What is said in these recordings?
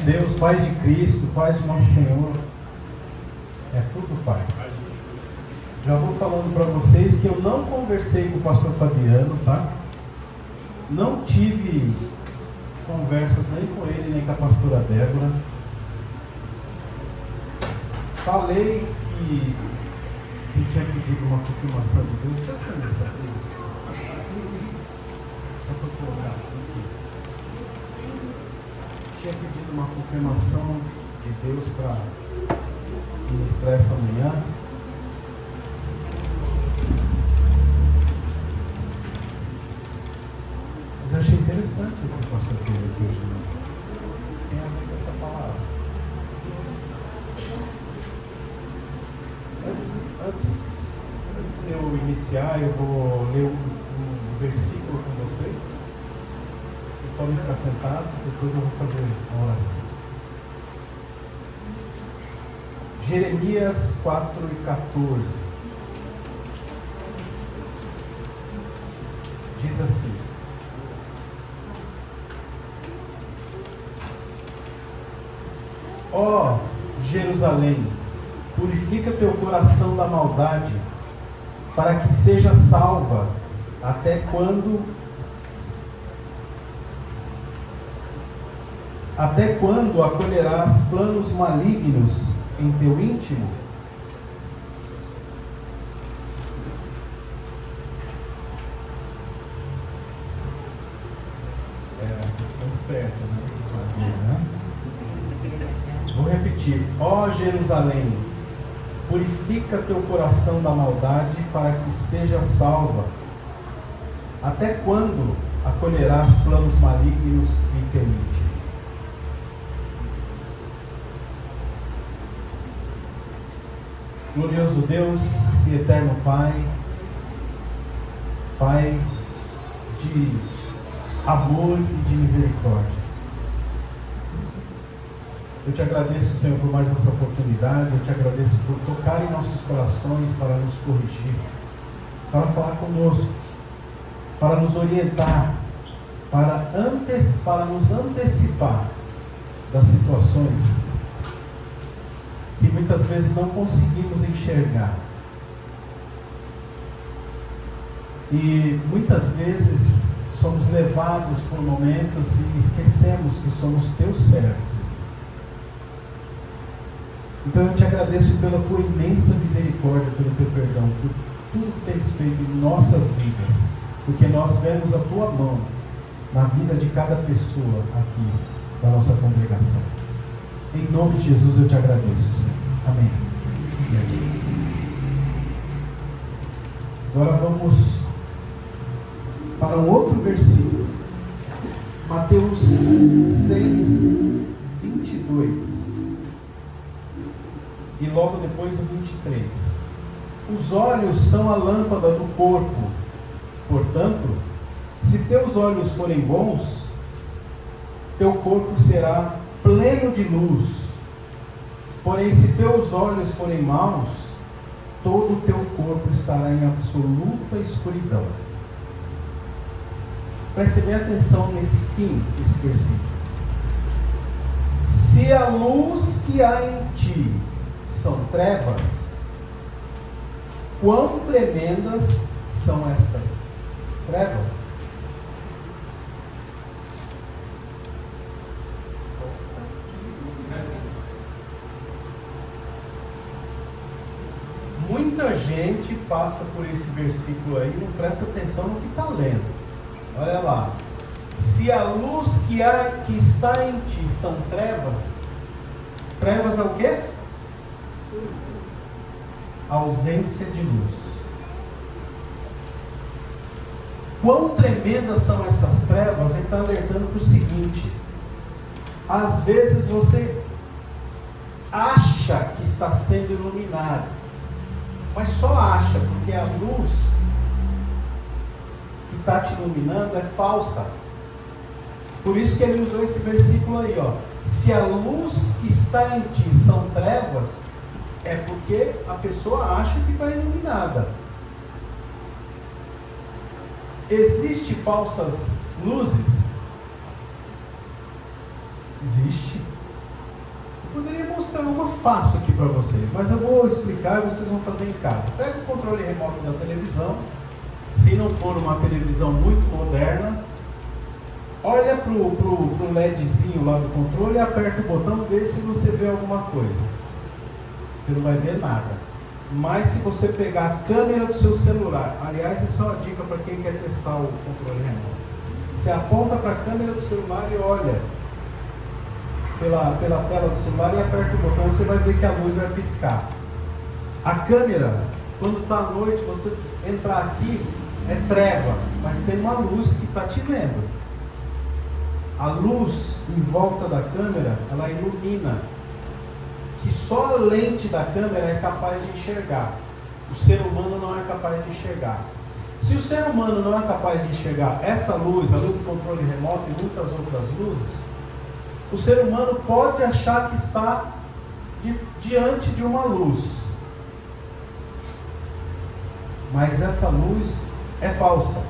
Deus, paz de Cristo, paz de Nosso Senhor. É tudo paz. Já vou falando para vocês que eu não conversei com o pastor Fabiano, tá? Não tive conversas nem com ele, nem com a pastora Débora. Falei que tinha pedido uma confirmação de Deus. Presta atenção. Só para colocar aqui. Tinha pedido uma confirmação de Deus para ministrar essa manhã. Mas eu achei interessante o que o pastor fez aqui hoje. Tem a ver com essa palavra. Antes de eu iniciar, eu vou ler um versículo com vocês. Vocês podem ficar sentados, depois eu vou fazer uma oração. Jeremias 4:14 diz assim: Ó Jerusalém, purifica teu coração da maldade, para que seja salva. Até quando acolherás planos malignos em teu íntimo? Vocês estão espertos, né? Vou repetir. Ó Jerusalém, purifica teu coração da maldade, para que seja salva. Até quando acolherás planos malignos em teu íntimo? Glorioso Deus e eterno Pai, Pai de amor e de misericórdia, eu te agradeço, Senhor, por mais essa oportunidade. Eu te agradeço por tocar em nossos corações para nos corrigir, para falar conosco, para nos orientar, para nos antecipar das situações que muitas vezes não conseguimos enxergar. E muitas vezes somos levados por momentos e esquecemos que somos teus servos. Então eu te agradeço pela tua imensa misericórdia, pelo teu perdão, por tudo que tens feito em nossas vidas, porque nós vemos a tua mão na vida de cada pessoa aqui da nossa congregação. Em nome de Jesus eu te agradeço, Senhor. Amém. Agora vamos para um outro versículo. Mateus 6:22. E logo depois o 23. Os olhos são a lâmpada do corpo. Portanto, se teus olhos forem bons, teu corpo será pleno de luz. Porém, se teus olhos forem maus, todo o teu corpo estará em absoluta escuridão. Preste bem atenção nesse fim desse versículo. Se a luz que há em ti são trevas, quão tremendas são estas trevas? Muita gente passa por esse versículo aí e não presta atenção no que está lendo. Olha lá. Se a luz que está em ti são trevas, trevas é o quê? Ausência de luz. Quão tremendas são essas trevas? Ele está alertando para o seguinte: às vezes você acha que está sendo iluminado, mas só acha, porque a luz que está te iluminando é falsa. Por isso que ele usou esse versículo aí, ó. Se a luz que está em ti são trevas, é porque a pessoa acha que está iluminada. Existem falsas luzes? Existe Eu poderia mostrar uma fácil aqui para vocês, mas eu vou explicar e vocês vão fazer em casa. Pega o controle remoto da televisão, se não for uma televisão muito moderna, olha para o LEDzinho lá do controle, aperta o botão, vê se você vê alguma coisa. Você não vai ver nada. Mas se você pegar a câmera do seu celular, aliás, isso é uma dica para quem quer testar o controle remoto. Você aponta para a câmera do celular e olha pela tela do celular e aperta o botão, você vai ver que a luz vai piscar. A câmera, quando está à noite, você entrar aqui, é treva, mas tem uma luz que está te vendo. A luz em volta da câmera, ela ilumina, que só a lente da câmera é capaz de enxergar. O ser humano não é capaz de enxergar. Se o ser humano não é capaz de enxergar essa luz, a luz do controle remoto e muitas outras luzes, o ser humano pode achar que está diante de uma luz. Mas essa luz é falsa.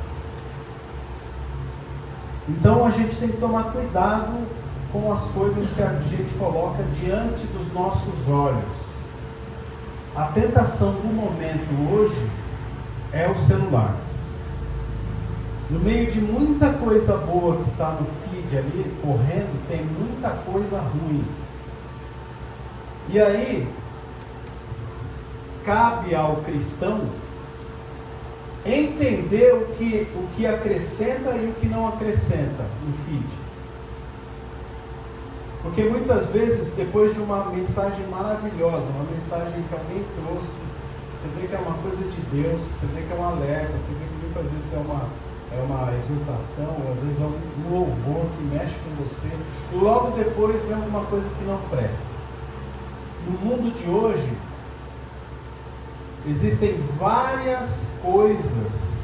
Então a gente tem que tomar cuidado com as coisas que a gente coloca diante dos nossos olhos. A tentação do momento hoje é o celular. No meio de muita coisa boa que está no feed ali, correndo, tem muita coisa ruim. E aí, cabe ao cristão entender o que acrescenta e o que não acrescenta no feed. Porque muitas vezes, depois de uma mensagem maravilhosa, uma mensagem que alguém trouxe, você vê que é uma coisa de Deus, você vê que é um alerta, você vê que muitas vezes é uma exortação, ou às vezes é um louvor que mexe com você, e logo depois vem alguma coisa que não presta. No mundo de hoje, existem várias coisas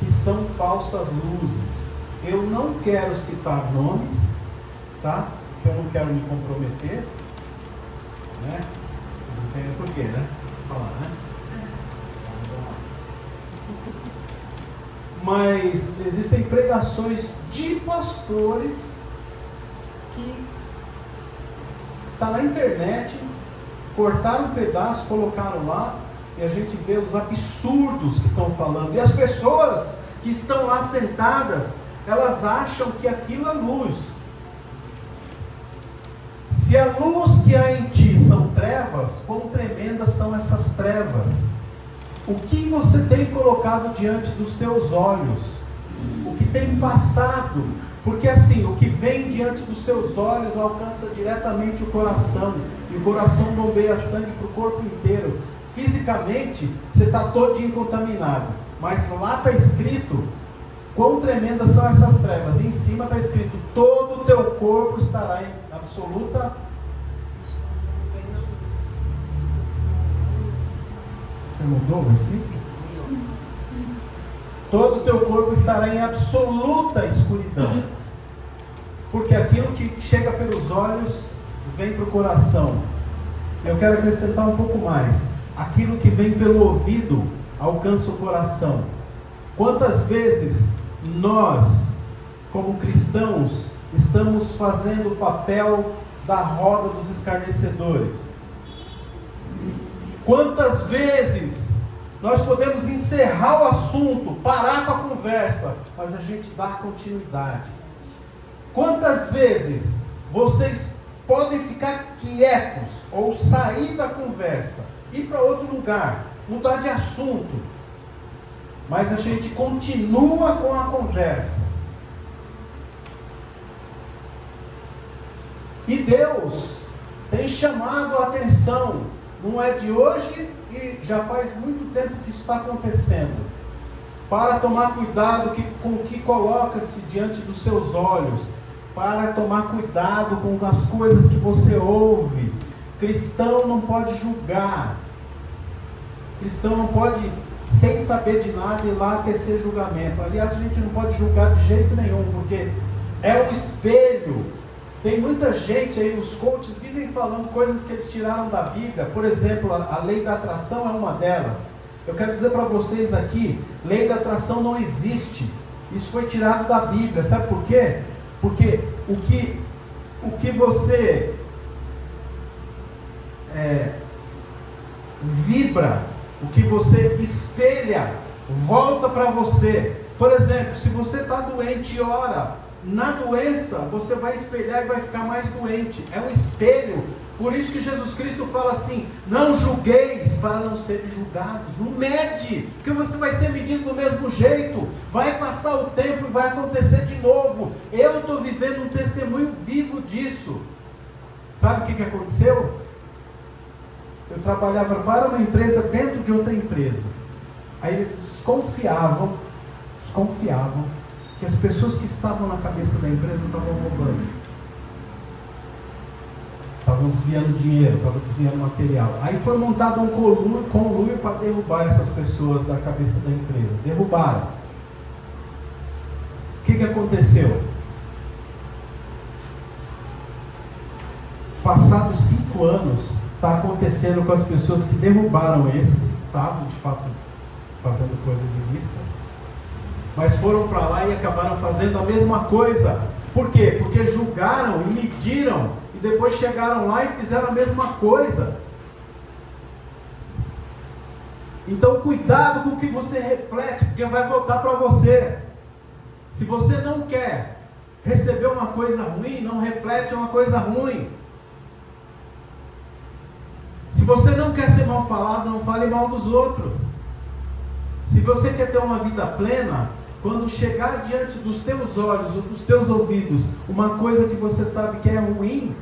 que são falsas luzes. Eu não quero citar nomes, tá? Porque eu não quero me comprometer, né? Vocês entendem por quê, né? Você falar, né? Mas existem pregações de pastores que está na internet, cortaram um pedaço, colocaram lá, e a gente vê os absurdos que estão falando. E as pessoas que estão lá sentadas, elas acham que aquilo é luz. Se a luz que há em ti são trevas, quão tremendas são essas trevas? O que você tem colocado diante dos teus olhos? O que tem passado? Porque assim, o que vem diante dos seus olhos alcança diretamente o coração. E o coração bombeia sangue para o corpo inteiro. Fisicamente, você está todinho contaminado. Mas lá está escrito quão tremendas são essas trevas. E em cima está escrito, todo o teu corpo estará em absoluta... Você mudou o versículo? Todo o teu corpo estará em absoluta escuridão. Porque aquilo que chega pelos olhos vem para o coração. Eu quero acrescentar um pouco mais. Aquilo que vem pelo ouvido alcança o coração. Quantas vezes nós, como cristãos, estamos fazendo o papel da roda dos escarnecedores? Quantas vezes nós podemos encerrar o assunto, parar com a conversa, mas a gente dá continuidade? Quantas vezes vocês podem ficar quietos ou sair da conversa, ir para outro lugar, mudar de assunto, mas a gente continua com a conversa? E Deus tem chamado a atenção. Não é de hoje e já faz muito tempo que isso está acontecendo. Para tomar cuidado com o que coloca-se diante dos seus olhos. Para tomar cuidado com as coisas que você ouve. Cristão não pode julgar. Cristão não pode, sem saber de nada, ir lá tecer julgamento. Aliás, a gente não pode julgar de jeito nenhum, porque é um espelho. Tem muita gente aí, os coaches vivem falando coisas que eles tiraram da Bíblia. Por exemplo, a lei da atração é uma delas. Eu quero dizer para vocês aqui, lei da atração não existe. Isso foi tirado da Bíblia. Sabe por quê? Porque o que você vibra, o que você espelha, volta para você. Por exemplo, se você está doente e ora, na doença você vai espelhar e vai ficar mais doente. É um espelho. Por isso que Jesus Cristo fala assim: não julgueis para não serem julgados. Não mede, porque você vai ser medido do mesmo jeito. Vai passar o tempo e vai acontecer de novo. Eu estou vivendo um testemunho vivo disso. Sabe o que aconteceu? Eu trabalhava para uma empresa dentro de outra empresa. Aí eles desconfiavam que as pessoas que estavam na cabeça da empresa estavam roubando, estavam desviando dinheiro, estavam desviando material. Aí foi montado um conluio para derrubar essas pessoas da cabeça da empresa. Derrubaram. O que aconteceu? Passados 5 anos, está acontecendo com as pessoas que derrubaram esses, estavam de fato fazendo coisas ilícitas, mas foram para lá e acabaram fazendo a mesma coisa. Por quê? Porque julgaram e mediram, e depois chegaram lá e fizeram a mesma coisa. Então cuidado com o que você reflete, porque vai voltar para você. Se você não quer receber uma coisa ruim, não reflete uma coisa ruim. Se você não quer ser mal falado, não fale mal dos outros. Se você quer ter uma vida plena, quando chegar diante dos teus olhos ou dos teus ouvidos uma coisa que você sabe que é ruim,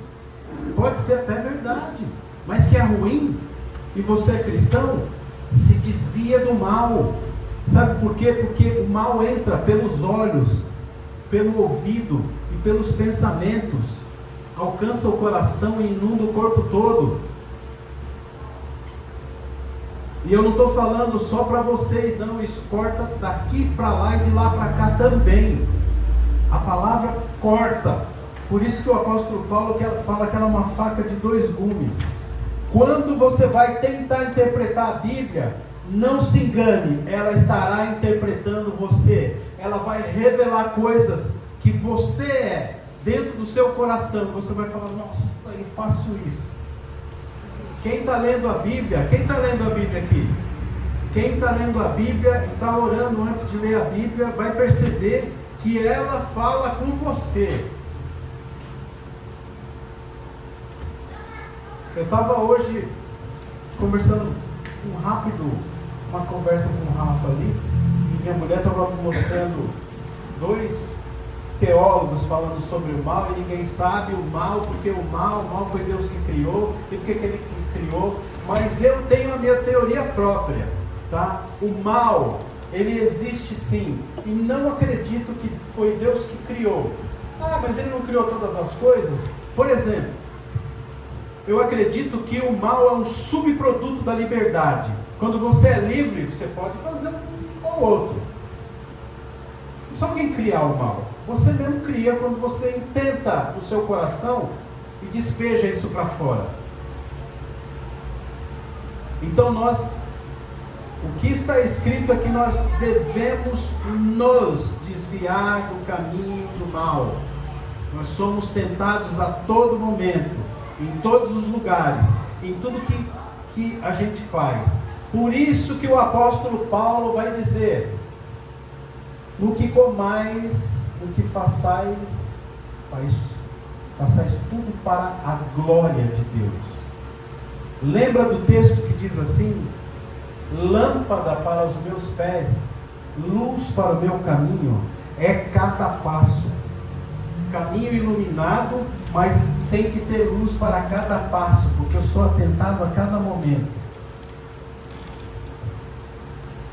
pode ser até verdade, mas que é ruim, e você é cristão, se desvia do mal. Sabe por quê? Porque o mal entra pelos olhos, pelo ouvido e pelos pensamentos, alcança o coração e inunda o corpo todo. E eu não estou falando só para vocês, não, isso corta daqui para lá e de lá para cá também. A palavra corta. Por isso que o apóstolo Paulo fala que ela é uma faca de 2 gumes. Quando você vai tentar interpretar a Bíblia, não se engane, ela estará interpretando você. Ela vai revelar coisas que você é, dentro do seu coração. Você vai falar: nossa, eu faço isso. Quem está lendo a Bíblia? Quem está lendo a Bíblia aqui? Quem está lendo a Bíblia e está orando antes de ler a Bíblia, vai perceber que ela fala com você. Eu estava hoje conversando uma conversa com o Rafa ali, e minha mulher estava mostrando 2 teólogos falando sobre o mal, e ninguém sabe o mal, porque o mal foi Deus que criou, e porque que Ele criou. Mas eu tenho a minha teoria própria, tá? O mal, ele existe sim, e não acredito que foi Deus que criou. Ah, mas Ele não criou todas as coisas? Por exemplo, eu acredito que o mal é um subproduto da liberdade. Quando você é livre, você pode fazer um ou outro. Não precisa alguém criar o mal. Você mesmo cria quando você intenta no seu coração e despeja isso para fora. Então o que está escrito é que nós devemos nos desviar do caminho do mal. Nós somos tentados a todo momento, em todos os lugares, em tudo que a gente faz. Por isso que o apóstolo Paulo vai dizer: no que comais, no que façais tudo para a glória de Deus. Lembra do texto que diz assim: lâmpada para os meus pés, luz para o meu caminho, é cada passo. Caminho iluminado, mas tem que ter luz para cada passo, porque eu sou atentado a cada momento.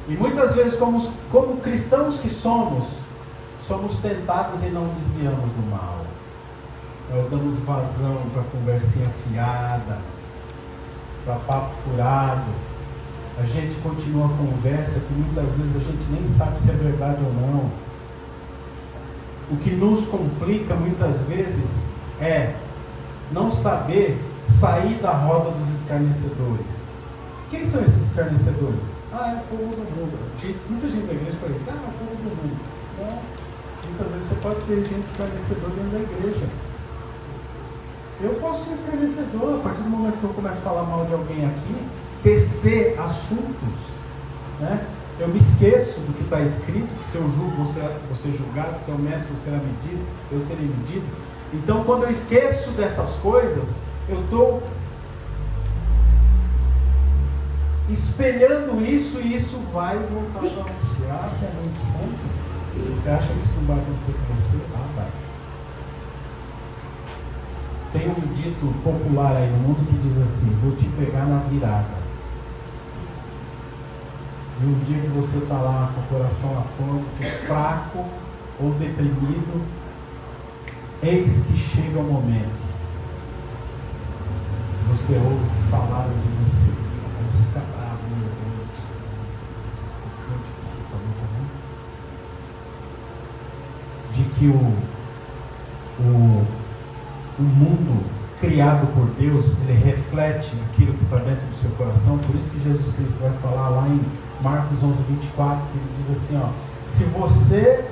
E muitas vezes, como cristãos que somos tentados e não desviamos do mal. Nós damos vazão para conversinha fiada, para papo furado. A gente continua a conversa que muitas vezes a gente nem sabe se é verdade ou não. O que nos complica muitas vezes é não saber sair da roda dos escarnecedores. Quem são esses escarnecedores? É o povo do mundo. Muita gente da igreja fala isso: é o povo do mundo. Não. Muitas vezes você pode ter gente escarnecedora dentro da igreja. Eu posso ser esclarecedor a partir do momento que eu começo a falar mal de alguém aqui, tecer assuntos, né? Eu me esqueço do que está escrito, que se eu julgo, vou ser julgado, se eu meço, vou ser medido, eu serei medido. Então, quando eu esqueço dessas coisas, eu estou espelhando isso e isso vai voltar para você. Ah, você é muito santo? Você acha que isso não vai acontecer com você? Ah, vai. Tem um dito popular aí no mundo que diz assim: vou te pegar na virada. E um dia que você está lá com o coração atônito, fraco ou deprimido, eis que chega o momento. Você ouve falar de você. Aí você fica bravo, meu Deus. Você esqueceu de que você falou também? De que o mundo criado por Deus, ele reflete aquilo que está dentro do seu coração. Por isso que Jesus Cristo vai falar lá em Marcos 11:24, que ele diz assim, ó: se você,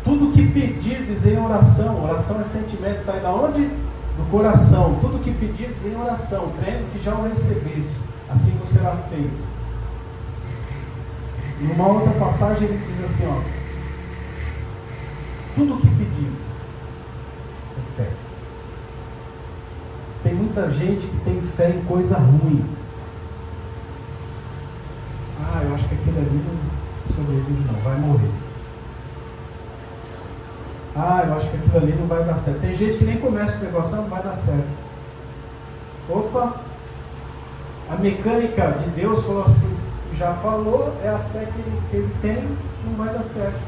tudo que pedirdes em oração, oração é sentimento, sai da onde? Do coração. Tudo que pedirdes em oração, crendo que já o recebeste, assim vos será feito. Numa outra passagem ele diz assim, ó: tudo que pedirdes é fé. Tem muita gente que tem fé em coisa ruim. Ah, eu acho que aquele ali não sobrevive não, vai morrer. Ah, eu acho que aquilo ali não vai dar certo. Tem gente que nem começa o negócio, não vai dar certo. Opa! A mecânica de Deus falou assim, já falou, é a fé que ele tem, não vai dar certo.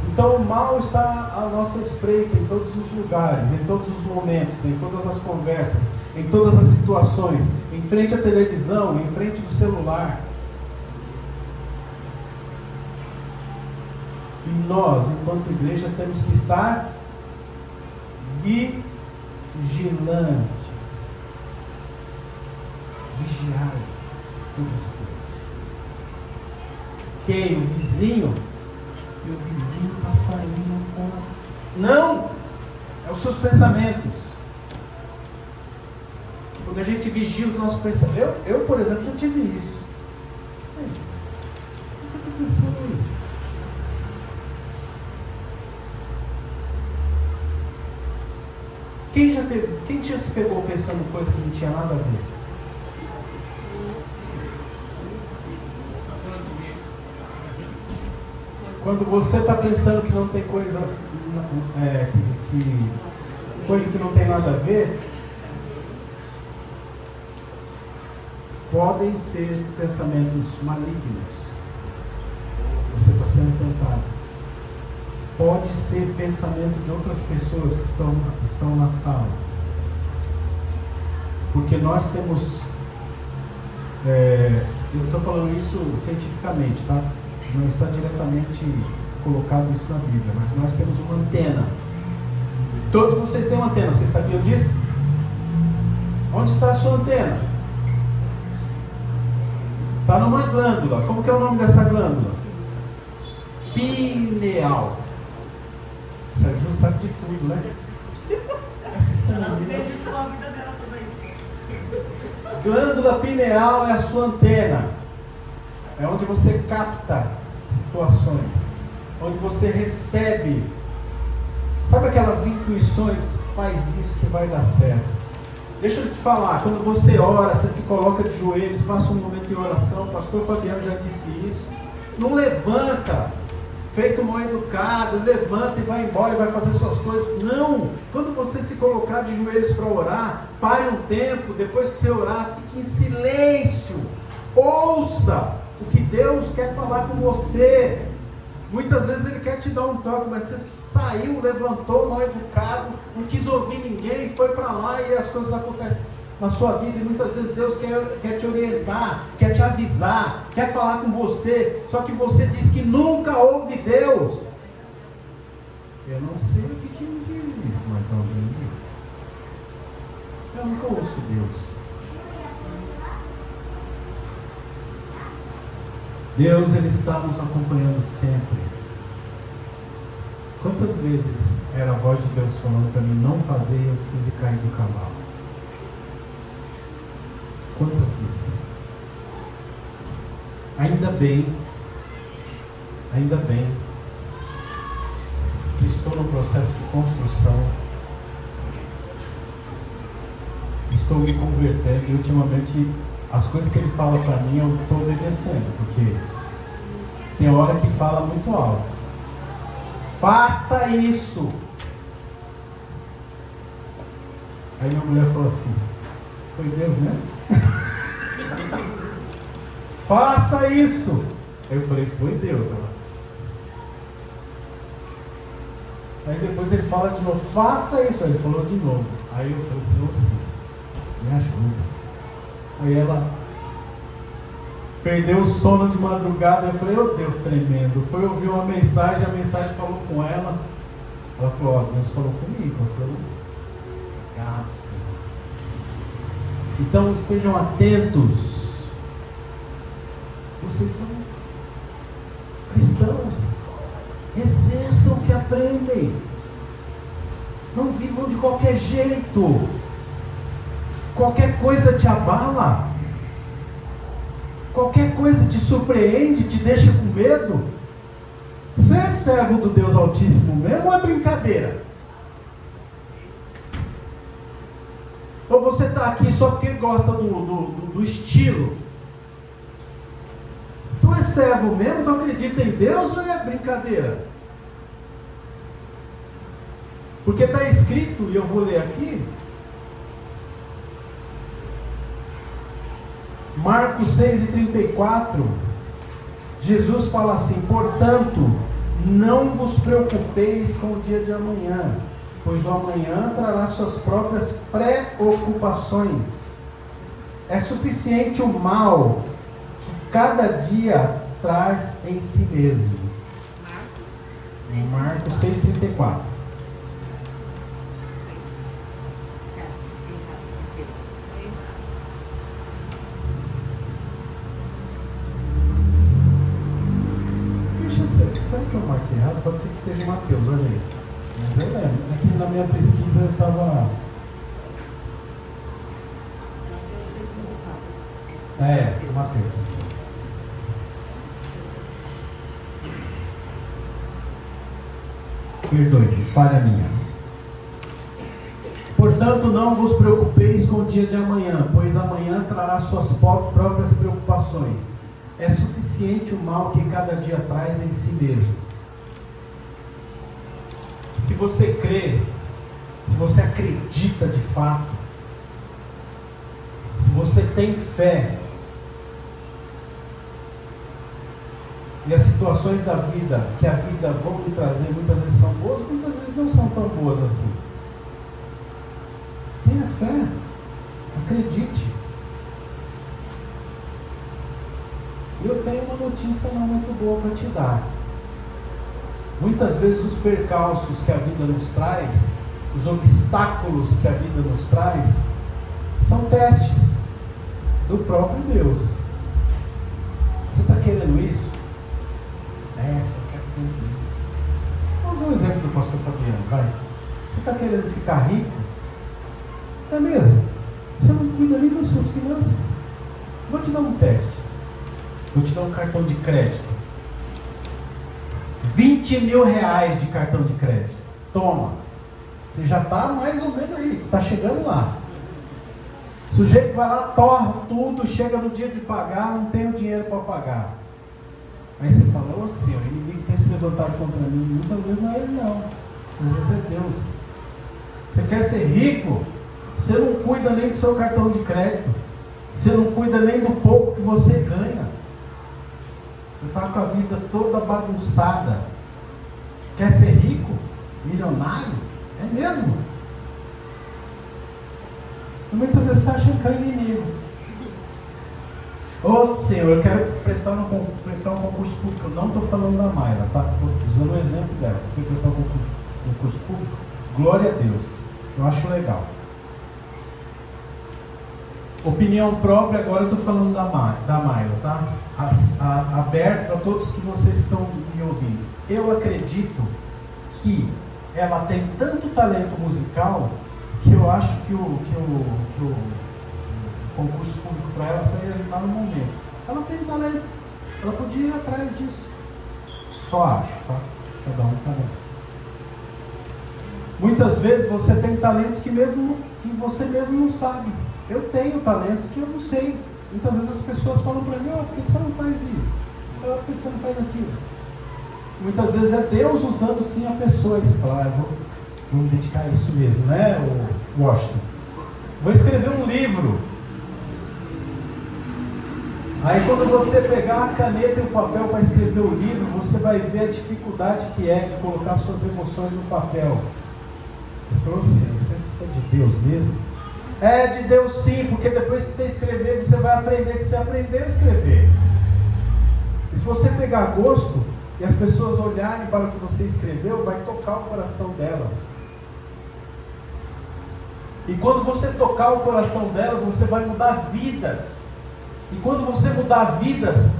Então o mal está à nossa espreita em todos os lugares, em todos os momentos, em todas as conversas, em todas as situações, em frente à televisão, em frente do celular. E nós, enquanto igreja, temos que estar vigilantes. Vigiar todo instante. Quem? O vizinho? E o vizinho está saindo com... Não! É os seus pensamentos. Quando a gente vigia os nossos pensamentos... Eu, por exemplo, já tive isso. Por que eu estou pensando isso? Quem já se pegou pensando coisa que não tinha nada a ver? Quando você está pensando que não tem coisa, coisa que não tem nada a ver, podem ser pensamentos malignos. Você está sendo tentado. Pode ser pensamento de outras pessoas que estão na sala. Porque nós temos... eu estou falando isso cientificamente, tá? Não está diretamente colocado isso na Bíblia, mas nós temos uma antena. Todos vocês têm uma antena, vocês sabiam disso? Onde está a sua antena? Está numa glândula. Como que é o nome dessa glândula? Pineal. Sérgio sabe de tudo, né? Glândula pineal é a sua antena. É onde você capta situações, onde você recebe. Sabe aquelas intuições? Faz isso que vai dar certo. Deixa eu te falar, quando você ora, você se coloca de joelhos, passa um momento em oração, o pastor Fabiano já disse isso. Não levanta, feito mal educado, levanta e vai embora e vai fazer suas coisas. Não! Quando você se colocar de joelhos para orar, pare um tempo, depois que você orar, fique em silêncio. Ouça o que Deus quer falar com você. Muitas vezes Ele quer te dar um toque, mas você saiu, levantou, mal educado, não quis ouvir ninguém, foi para lá e as coisas acontecem na sua vida. E muitas vezes Deus quer te orientar, quer te avisar, quer falar com você, só que você diz que nunca ouve Deus. Eu não sei o que me diz isso, mas alguém diz. Eu nunca ouço Deus. Deus, Ele está nos acompanhando sempre. Quantas vezes era a voz de Deus falando para mim não fazer e eu fiz e cair do cavalo. Quantas vezes? Ainda bem que estou no processo de construção, estou me convertendo e ultimamente as coisas que ele fala para mim eu estou obedecendo, porque tem hora que fala muito alto. Faça isso! Aí minha mulher falou assim, foi Deus, né? Faça isso! Aí eu falei, foi Deus. Aí depois ele fala de novo, faça isso. Aí ele falou de novo. Aí eu falei assim, sim, me ajuda. Aí ela perdeu o sono de madrugada. Eu falei, oh Deus tremendo. Foi ouvir uma mensagem, a mensagem falou com ela. Ela falou, ó, Deus falou comigo. Eu falei, obrigado, Senhor. Então estejam atentos. Vocês são cristãos. Exerçam o que aprendem. Não vivam de qualquer jeito. Qualquer coisa te abala. Qualquer coisa te surpreende, te deixa com medo. Você é servo do Deus Altíssimo mesmo ou é brincadeira? Ou você está aqui só porque gosta do estilo? Tu é servo mesmo? Tu acredita em Deus ou é brincadeira? Porque está escrito, e eu vou ler aqui, Marcos 6,34, Jesus fala assim, portanto, não vos preocupeis com o dia de amanhã, pois o amanhã trará suas próprias preocupações. É suficiente o mal que cada dia traz em si mesmo. Marcos 6,34. Será que eu marquei errado? Pode ser que seja Mateus, olha aí. Mas eu lembro. Aqui na minha pesquisa eu estava... Mateus. Perdoe-me, falha minha. Portanto, não vos preocupeis com o dia de amanhã, pois amanhã trará suas próprias preocupações. É suficiente o mal que cada dia traz em si mesmo. Se você crê, se você acredita de fato, se você tem fé, e as situações da vida, que a vida vão lhe trazer, muitas vezes são boas, muitas vezes não são tão boas assim. Tenha fé, acredite. Eu tenho uma notícia não muito boa para te dar. Muitas vezes os percalços que a vida nos traz, os obstáculos que a vida nos traz, são testes do próprio Deus. Você está querendo isso? Eu quero muito isso. Vamos dar um exemplo do pastor Fabiano, vai. Você está querendo ficar rico? É mesmo? Você não cuida nem das suas finanças? Vou te dar um teste. Vou te dar um cartão de crédito. 20 mil reais de cartão de crédito. Toma. Você já está mais ou menos rico. Está chegando lá. O sujeito vai lá, torra tudo, chega no dia de pagar, não tem o dinheiro para pagar. Aí você fala, ô Senhor, o inimigo tem se levantado contra mim. Muitas vezes não é ele não. Às vezes é Deus. Você quer ser rico? Você não cuida nem do seu cartão de crédito. Você não cuida nem do pouco que você ganha. Você está com a vida toda bagunçada. Quer ser rico? Milionário? É mesmo? E muitas vezes está achando que é inimigo. Ô Senhor, eu quero prestar um concurso público. Eu não estou falando da Mayra, tá? Estou usando o exemplo dela. Eu fui prestar um concurso público. Glória a Deus. Eu acho legal. Opinião própria, agora eu estou falando da Mayra, tá? Aberto para todos que vocês estão me ouvindo. Eu acredito que ela tem tanto talento musical que eu acho que o concurso público para ela só ia ajudar no momento. Ela tem talento, ela podia ir atrás disso. Só acho, tá? Cada um talento. Muitas vezes você tem talentos que você mesmo não sabe. Eu tenho talentos que eu não sei. Muitas vezes as pessoas falam para mim, por que você não faz isso? Por que você não faz aquilo? Muitas vezes é Deus usando sim a pessoa. E você fala, vou me dedicar a isso mesmo, né, Washington? Vou escrever um livro. Aí quando você pegar a caneta e o papel para escrever o livro, você vai ver a dificuldade que é de colocar suas emoções no papel. Você falou assim, isso é de Deus mesmo? É de Deus sim, porque depois que você escrever, você vai aprender que você aprendeu a escrever. E se você pegar gosto, e as pessoas olharem para o que você escreveu, vai tocar o coração delas. E quando você tocar o coração delas, você vai mudar vidas. E quando você mudar vidas,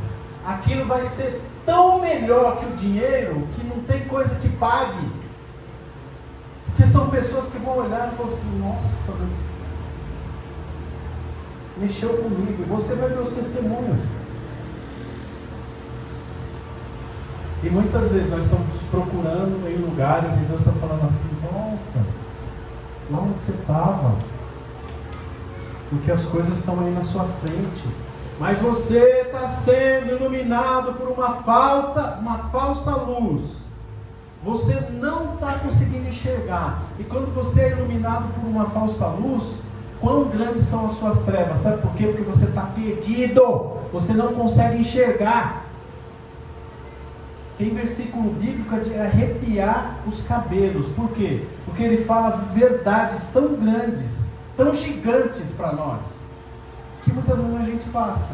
aquilo vai ser tão melhor que o dinheiro, que não tem coisa que pague. Porque são pessoas que vão olhar e falar assim, nossa, mas mexeu comigo. E você vai ver os testemunhos. E muitas vezes nós estamos procurando em lugares e Deus está falando assim, volta, lá onde você estava, porque as coisas estão aí na sua frente, mas você está sendo iluminado por uma falsa luz, você não está conseguindo enxergar, e quando você é iluminado por uma falsa luz, quão grandes são as suas trevas? Sabe por quê? Porque você está perdido, você não consegue enxergar. Tem versículo bíblico de arrepiar os cabelos. Por quê? Porque ele fala verdades tão grandes, tão gigantes para nós, que muitas vezes a gente passa.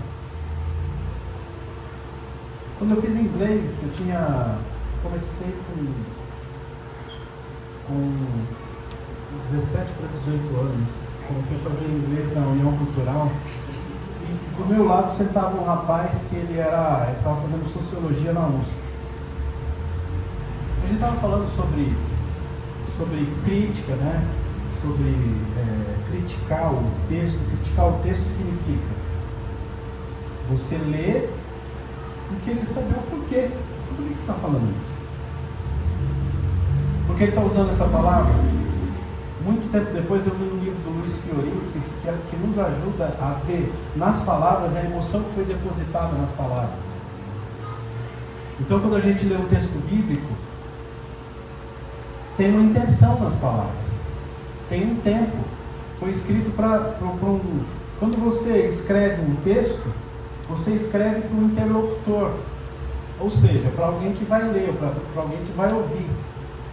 Quando eu fiz inglês, comecei com 17 para 18 anos. Comecei a fazer inglês na União Cultural. E do meu lado sentava um rapaz que ele estava fazendo sociologia na USP. A gente estava falando sobre crítica, né? Sobre criticar o texto. Criticar o texto significa você ler e querer saber o porquê. Por que está falando isso? Por que ele está usando essa palavra? Muito tempo depois eu li um livro do Luiz Fiorino que nos ajuda a ver nas palavras a emoção que foi depositada nas palavras. Então quando a gente lê um texto bíblico, tem uma intenção nas palavras, tem um tempo, foi escrito quando você escreve um texto, você escreve para um interlocutor, ou seja, para alguém que vai ler, para alguém que vai ouvir.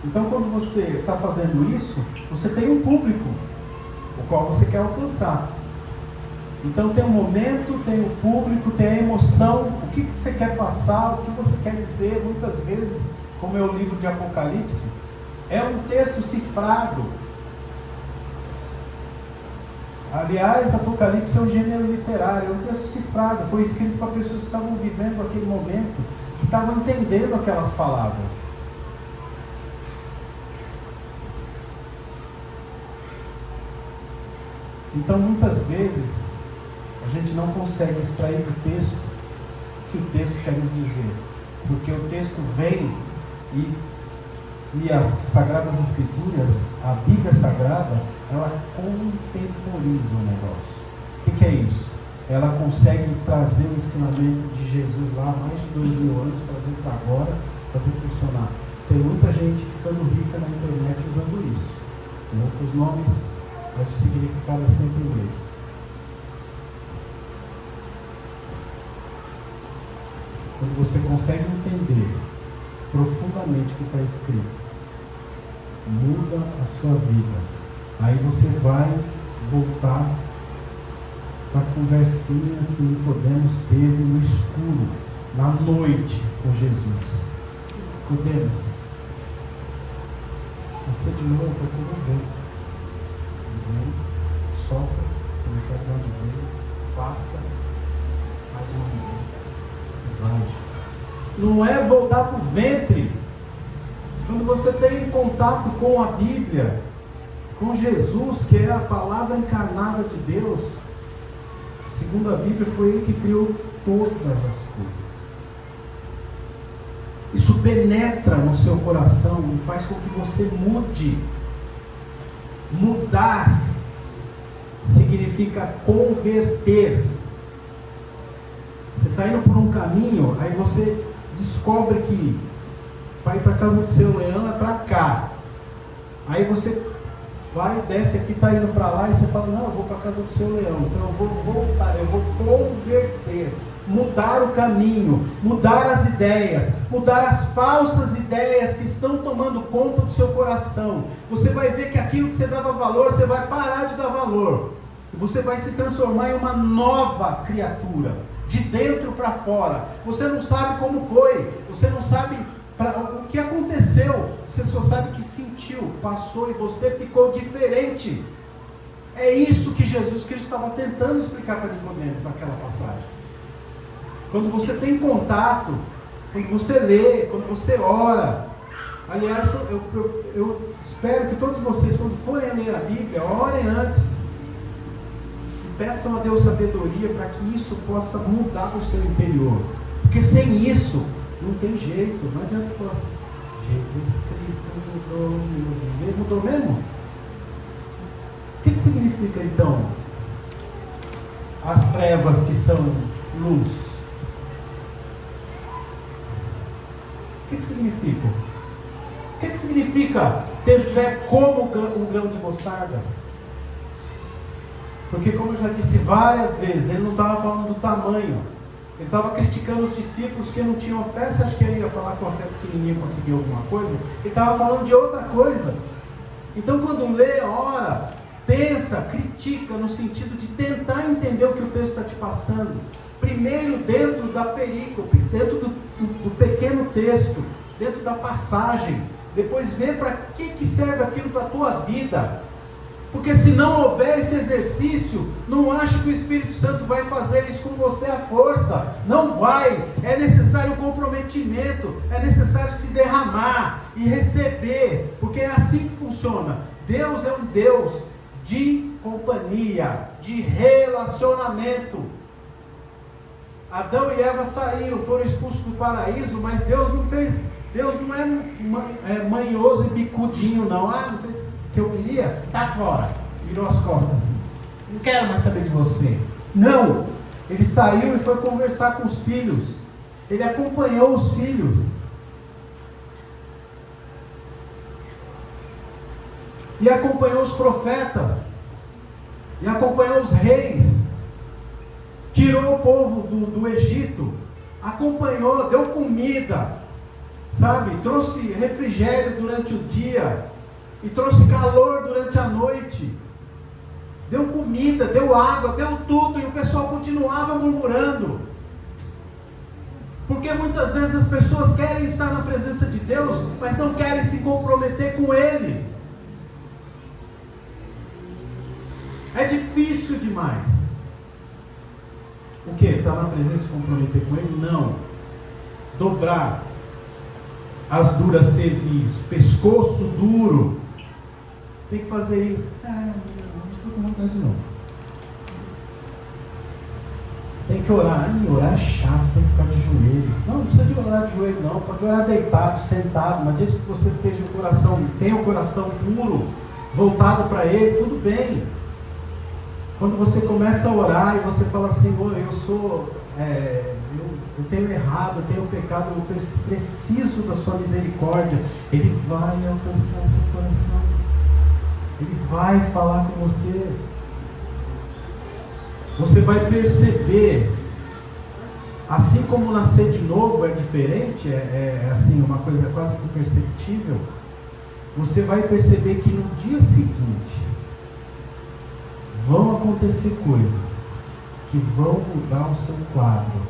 Então quando você está fazendo isso, você tem um público, o qual você quer alcançar. Então tem um momento, tem o público, tem a emoção, o que você quer passar, o que você quer dizer. Muitas vezes, como é o livro de Apocalipse, é um texto cifrado. Aliás, Apocalipse é um gênero literário, é um texto cifrado, foi escrito para pessoas que estavam vivendo aquele momento, que estavam entendendo aquelas palavras. Então, muitas vezes, a gente não consegue extrair do texto o que o texto quer nos dizer, porque o texto vem e as Sagradas Escrituras, a Bíblia Sagrada, ela contemporiza o negócio. O que é isso? Ela consegue trazer o ensinamento de Jesus lá há mais de 2000 anos, trazer para agora, fazer funcionar. Tem muita gente ficando rica na internet usando isso. Em outros nomes, mas o significado é sempre o mesmo. Quando você consegue entender profundamente o que está escrito, muda a sua vida. Aí você vai voltar para a conversinha que Nicodemos teve no escuro, na noite, com Jesus. Nicodemos, você de novo para que não vem. Vem, sopra, você não sabe de onde vem, passa mais uma vez e vai. Não é voltar para o ventre. Quando você tem contato com a Bíblia, com Jesus, que é a palavra encarnada de Deus, segundo a Bíblia, foi Ele que criou todas as coisas. Isso penetra no seu coração e faz com que você mude. Mudar significa converter. Você está indo por um caminho, aí você descobre que vai para a casa do seu leão, é para cá. Aí você vai, desce aqui, está indo para lá, e você fala, não, eu vou para a casa do seu leão, então eu vou voltar, eu vou converter, mudar o caminho, mudar as ideias, mudar as falsas ideias que estão tomando conta do seu coração. Você vai ver que aquilo que você dava valor, você vai parar de dar valor, e você vai se transformar em uma nova criatura, de dentro para fora. Você não sabe como foi, você não sabe o que aconteceu, você só sabe que sentiu, passou e você ficou diferente. É isso que Jesus Cristo estava tentando explicar para Nicodemos naquela passagem. Quando você tem contato, quando você lê, quando você ora, aliás, eu espero que todos vocês, quando forem ler a Bíblia, orem antes e peçam a Deus sabedoria para que isso possa mudar o seu interior, porque sem isso não tem jeito. Não adianta falar assim, Jesus Cristo mudou meu viver. Mudou mesmo? O que significa então as trevas que são luz? O que significa? O que significa ter fé como o grão de mostarda? Porque, como eu já disse várias vezes, ele não estava falando do tamanho. Ele estava criticando os discípulos que não tinham fé. Você acha que ele ia falar com a fé pequenininha conseguir alguma coisa? Ele estava falando de outra coisa. Então, quando lê, ora, pensa, critica, no sentido de tentar entender o que o texto está te passando. Primeiro dentro da perícope, dentro do pequeno texto, dentro da passagem. Depois ver para que serve aquilo para a tua vida. Porque se não houver esse exercício, não acho que o Espírito Santo vai fazer isso com você à força. Não vai. É necessário um comprometimento, é necessário se derramar e receber, porque é assim que funciona. Deus é um Deus de companhia, de relacionamento. Adão e Eva saíram, foram expulsos do paraíso, mas Deus não fez. Deus não é manhoso e bicudinho, não. Não fez que eu queria, tá fora, virou as costas assim, não quero mais saber de você. Não, ele saiu e foi conversar com os filhos, ele acompanhou os filhos, e acompanhou os profetas, e acompanhou os reis, tirou o povo do Egito, acompanhou, deu comida, sabe, trouxe refrigério durante o dia, e trouxe calor durante a noite, deu comida, deu água, deu tudo, e o pessoal continuava murmurando, porque muitas vezes as pessoas querem estar na presença de Deus, mas não querem se comprometer com Ele. É difícil demais. O que? Estar na presença e se comprometer com Ele? Não. Dobrar as duras cerviz, pescoço duro, tem que fazer isso. Não estou com vontade não. Tem que orar. Orar é chato, tem que ficar de joelho. Não precisa de orar de joelho não, pode orar deitado, sentado, mas desde que você tenha o coração puro, voltado para Ele, tudo bem. Quando você começa a orar e você fala assim, eu tenho errado, eu tenho pecado, eu preciso da sua misericórdia, Ele vai alcançar seu coração. Ele vai falar com você. Você vai perceber, assim como nascer de novo é diferente, é assim, uma coisa quase que imperceptível. Você vai perceber que no dia seguinte vão acontecer coisas que vão mudar o seu quadro.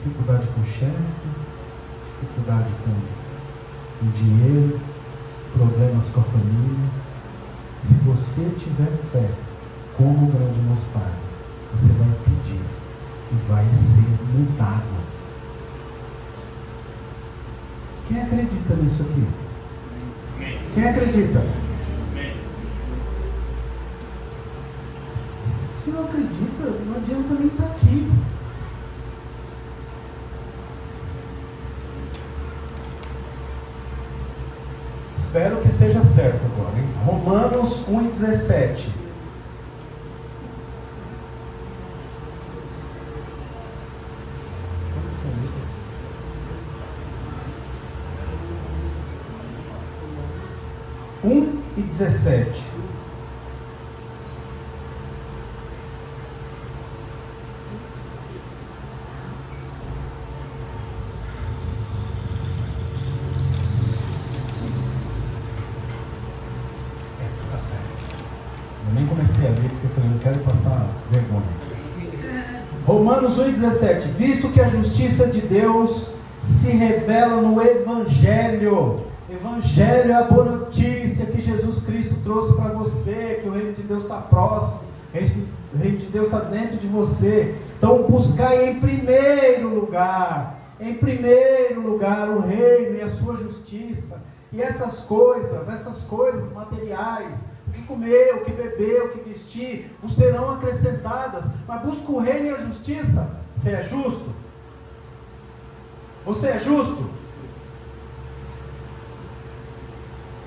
Dificuldade com o chefe, dificuldade com o dinheiro, problemas com a família. Se você tiver fé como o grão de mostarda, você vai pedir e vai ser mudado. Quem acredita nisso aqui? Quem acredita? Se não acredita, não adianta nem estar aqui. Espero que esteja certo agora, hein? Romanos 1,17. E 17. Tá certo. Eu nem comecei a ler porque eu falei, não quero passar vergonha. Romanos 1,17. Visto que a justiça de Deus se revela no Evangelho. Evangelho é a boa notícia que Jesus Cristo trouxe para você, que o reino de Deus está próximo, o reino de Deus está dentro de você. Então buscai em primeiro lugar o reino e a sua justiça, e essas coisas materiais, o que comer, o que beber, o que vestir, vos serão acrescentadas. Mas busca o reino e a justiça. Você é justo? Você é justo?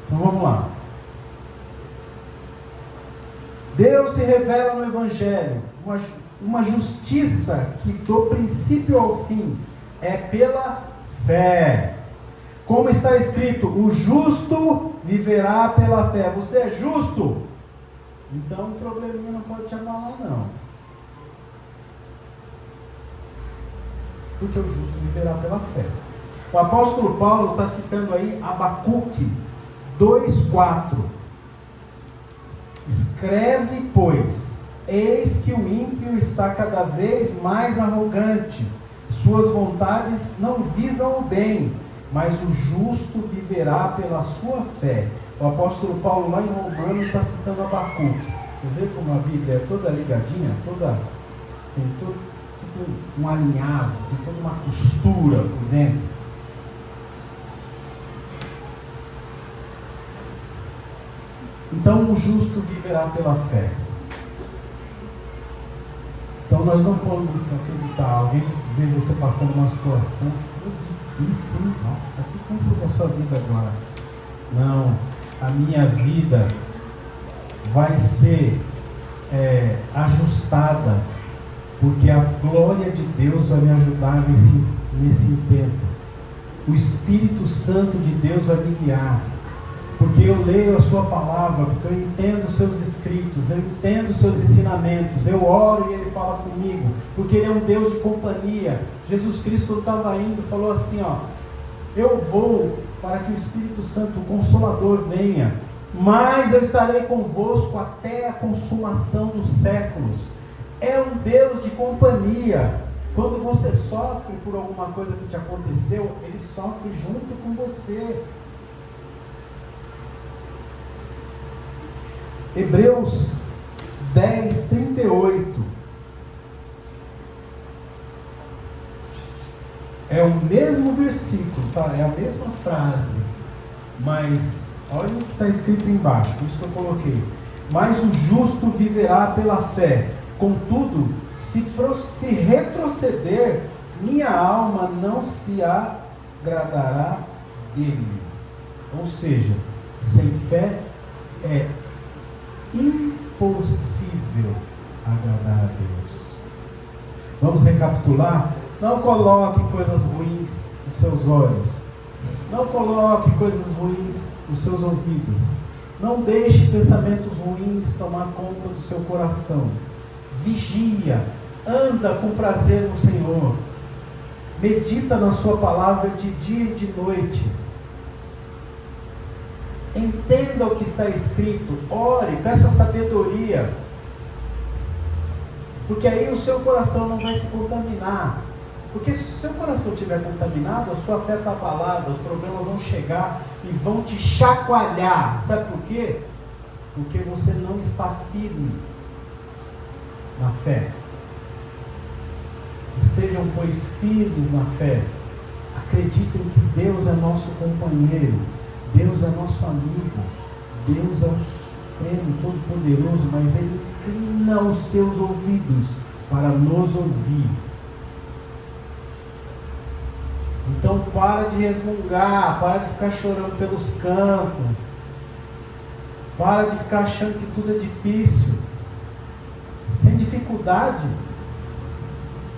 Então vamos lá. Deus se revela no Evangelho, uma justiça que do princípio ao fim é pela fé. Como está escrito, o justo viverá pela fé. Você é justo? Então o probleminha não pode te abalar, não. Porque o justo viverá pela fé. O apóstolo Paulo está citando aí Abacuque 2,4. Escreve, pois, eis que o ímpio está cada vez mais arrogante, suas vontades não visam o bem, mas o justo viverá pela sua fé. O apóstolo Paulo lá em Romanos está citando Abacuque. Vocês veem como a Bíblia é toda ligadinha, tem todo um alinhavo, tem toda uma costura por dentro. Então o justo viverá pela fé. Então nós não podemos acreditar. Alguém vê você passando uma situação difícil, hein? Nossa, o que aconteceu na sua vida agora? Não, a minha vida vai ser ajustada, porque a glória de Deus vai me ajudar nesse intento. O Espírito Santo de Deus vai me guiar. Porque eu leio a sua palavra, porque eu entendo os seus escritos, eu entendo os seus ensinamentos, eu oro e ele fala comigo, porque ele é um Deus de companhia. Jesus Cristo, quando estava indo, falou assim, eu vou para que o Espírito Santo, o Consolador, venha, mas eu estarei convosco até a consumação dos séculos. É um Deus de companhia. Quando você sofre por alguma coisa que te aconteceu, ele sofre junto com você. Hebreus 10:38 é o mesmo versículo, tá? É a mesma frase, mas olha o que está escrito embaixo, por isso que eu coloquei. Mas o justo viverá pela fé, contudo, se retroceder, minha alma não se agradará dele. Ou seja, sem fé é impossível agradar a Deus. Vamos recapitular? Não coloque coisas ruins nos seus olhos. Não coloque coisas ruins nos seus ouvidos. Não deixe pensamentos ruins tomar conta do seu coração. Vigia, anda com prazer no Senhor. Medita na sua palavra de dia e de noite. Entenda o que está escrito, ore, peça sabedoria, porque aí o seu coração não vai se contaminar. Porque se o seu coração estiver contaminado, a sua fé está abalada, os problemas vão chegar e vão te chacoalhar. Sabe por quê? Porque você não está firme na fé. Estejam, pois, firmes na fé, acreditem que Deus é nosso companheiro, Deus é nosso amigo, Deus é o Supremo, Todo-Poderoso, mas Ele inclina os seus ouvidos para nos ouvir. Então para de resmungar, para de ficar chorando pelos cantos, para de ficar achando que tudo é difícil. Sem dificuldade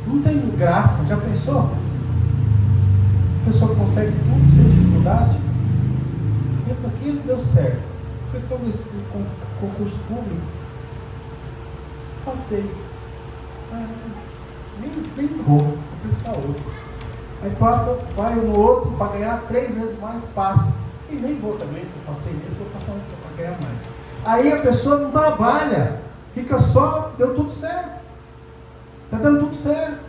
não tem graça. Já pensou? A pessoa consegue tudo sem dificuldade. E aquilo deu certo. Questão desse concurso público, passei. Nem vou, vou prestar outro. Aí passa, vai no outro para ganhar 3 vezes mais, passa. E nem vou também, porque eu passei nesse, vou passar outro para ganhar mais. Aí a pessoa não trabalha, fica só, deu tudo certo. Está dando tudo certo.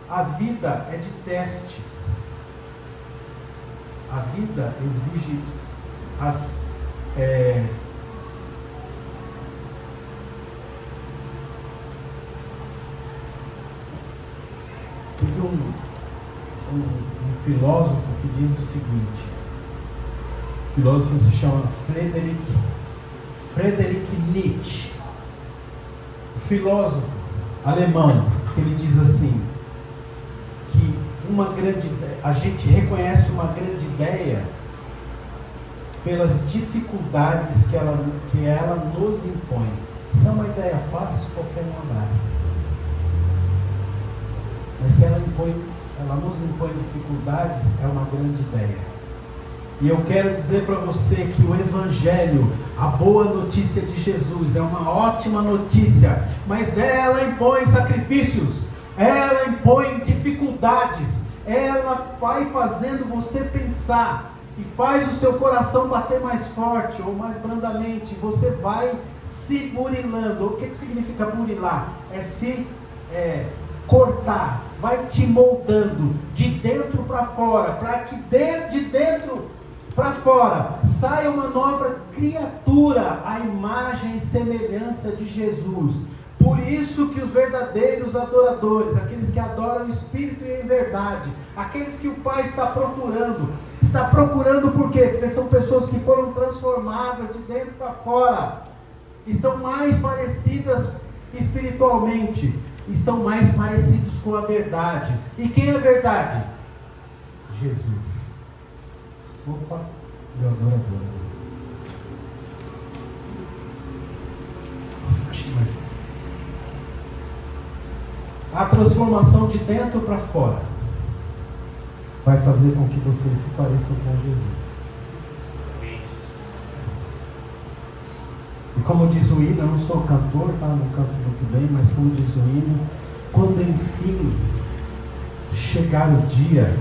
A vida é de testes. A vida exige Teve um filósofo que diz o seguinte, o filósofo se chama Friedrich Nietzsche, o filósofo alemão, ele diz assim, que a gente reconhece uma grande ideia pelas dificuldades que ela nos impõe. Se é uma ideia fácil, qualquer um abraça. Mas se ela nos impõe dificuldades, é uma grande ideia. E eu quero dizer para você que o Evangelho, a boa notícia de Jesus, é uma ótima notícia, mas ela impõe sacrifícios, ela impõe dificuldades, ela vai fazendo você pensar, e faz o seu coração bater mais forte ou mais brandamente. Você vai se burilando. O que significa burilar? É se cortar, vai te moldando de dentro para fora, para que de dentro para fora saia uma nova criatura, a imagem e semelhança de Jesus. Por isso que os verdadeiros adoradores, aqueles que adoram o Espírito e em verdade, aqueles que o Pai está procurando por quê? Porque são pessoas que foram transformadas de dentro para fora, estão mais parecidas espiritualmente, estão mais parecidos com a verdade. E quem é a verdade? Jesus. Opa, meu adorador. A transformação de dentro para fora vai fazer com que você se pareça com Jesus. E como diz o hino, eu não sou cantor, tá? Não canto muito bem, mas como diz o hino, quando enfim chegar o dia,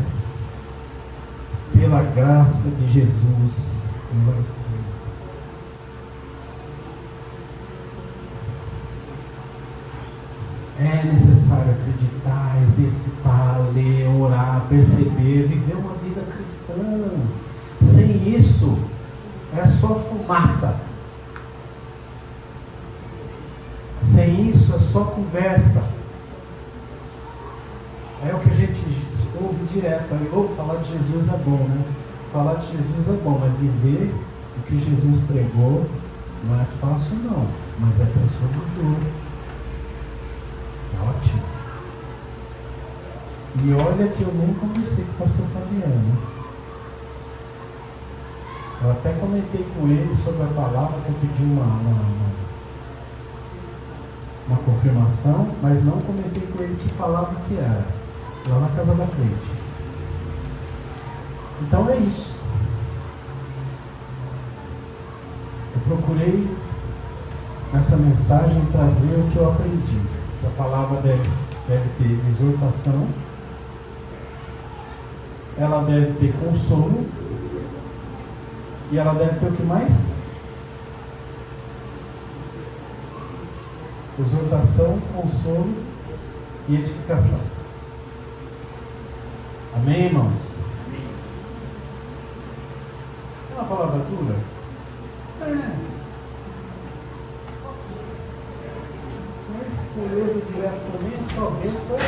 pela graça de Jesus, eu vou estar. É necessário acreditar, exercitar, ler, orar, perceber, viver uma vida cristã. Sem isso, é só fumaça. Sem isso, é só conversa. É o que a gente ouve direto. Falar de Jesus é bom, né? Falar de Jesus é bom, mas viver o que Jesus pregou não é fácil não, mas é transformador. Ótimo. E olha que eu nem conversei com o pastor Fabiano. Eu até comentei com ele sobre a palavra, que eu pedi uma confirmação, mas não comentei com ele que palavra que era, lá na casa da Cleide. Então é isso. Eu procurei nessa mensagem trazer o que eu aprendi. A palavra deve ter exortação, ela deve ter consolo, e ela deve ter o que mais? Exortação, consolo e edificação. Amém, irmãos? É uma palavra dura? Pureza direto também, só bênção,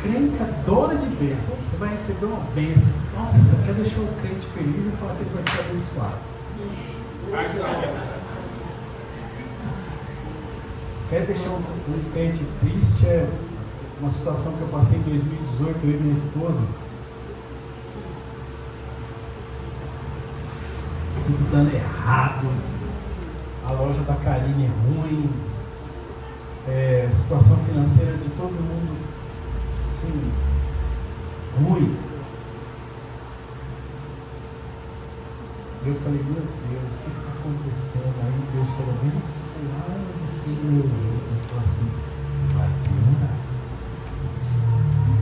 Crente adora de bênção. Você vai receber uma bênção. Nossa, quer deixar o crente feliz e falar que ele vai ser abençoado. Quer deixar um crente triste? É uma situação que eu passei em 2018, eu e minha esposa. Tudo dando errado. A loja da Karine é ruim. A situação financeira de todo mundo, assim, ruim. Eu falei, meu Deus, o que está acontecendo? Aí Deus falou, abençoado esse meu jeito. Eu falei assim, vai piorar.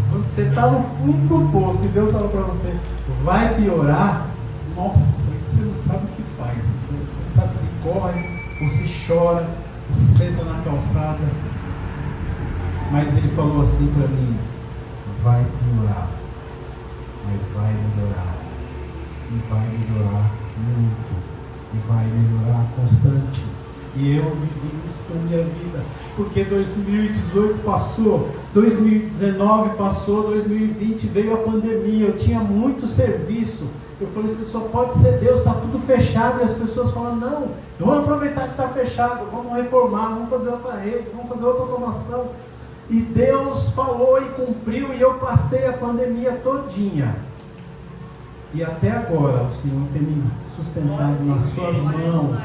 Quando você está no fundo do poço e Deus falou para você, vai piorar, nossa, você não sabe o que faz. Você não sabe se corre, ou se chora, ou se senta na calçada. Mas ele falou assim para mim, vai piorar, mas vai melhorar. E vai melhorar muito. E vai melhorar constante. E eu vivi isso na minha vida. Porque 2018 passou, 2019 passou, 2020 veio a pandemia. Eu tinha muito serviço. Eu falei assim, só pode ser Deus, está tudo fechado. E as pessoas falam, não, vamos aproveitar que está fechado, vamos reformar, vamos fazer outra rede, vamos fazer outra automação. E Deus falou e cumpriu, e eu passei a pandemia todinha. E até agora o Senhor tem me sustentado nas suas mãos.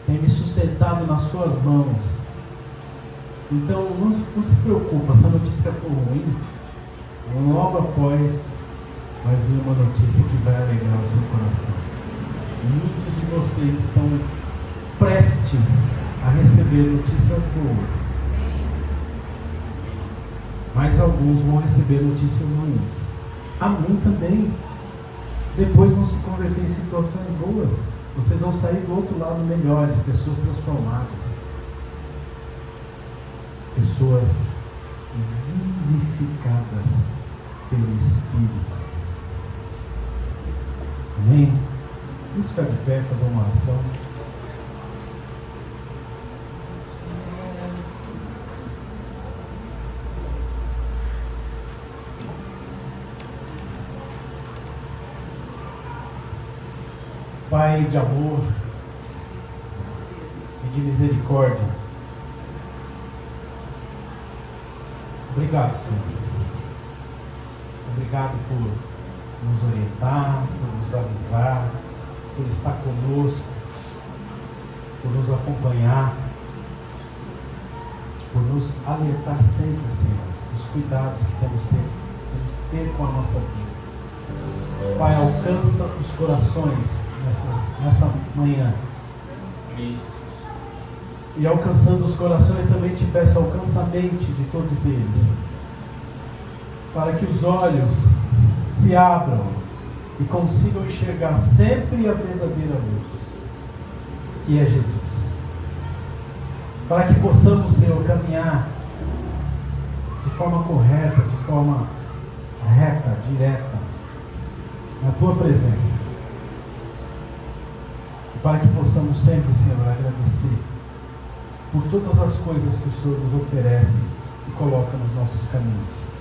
Tem me sustentado nas suas mãos. Então não se preocupa, se a notícia for ruim, logo após vai vir uma notícia que vai alegrar o seu coração. Muitos de vocês estão prestes a receber notícias boas. Mas alguns vão receber notícias ruins. A mim também. Depois vão se converter em situações boas. Vocês vão sair do outro lado melhores, pessoas transformadas. Pessoas vivificadas pelo Espírito. Amém? Vamos ficar de pé e fazer uma oração. Pai de amor e de misericórdia, obrigado, Senhor. Obrigado por nos orientar, por nos avisar, por estar conosco, por nos acompanhar, por nos alertar sempre, Senhor, dos cuidados que temos que ter com a nossa vida. Pai, alcança os corações nessa manhã. E alcançando os corações, também te peço, alcança a mente de todos eles, para que os olhos se abram e consigam enxergar sempre a verdadeira luz, que é Jesus. Para que possamos, Senhor, caminhar de forma correta, de forma reta, direta, na Tua presença. Para que possamos sempre, Senhor, agradecer por todas as coisas que o Senhor nos oferece e coloca nos nossos caminhos.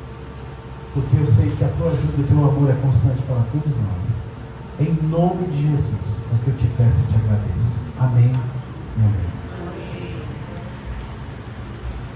Porque eu sei que a Tua ajuda e o Teu amor é constante para todos nós. Em nome de Jesus, é o que eu te peço e te agradeço. Amém e amém.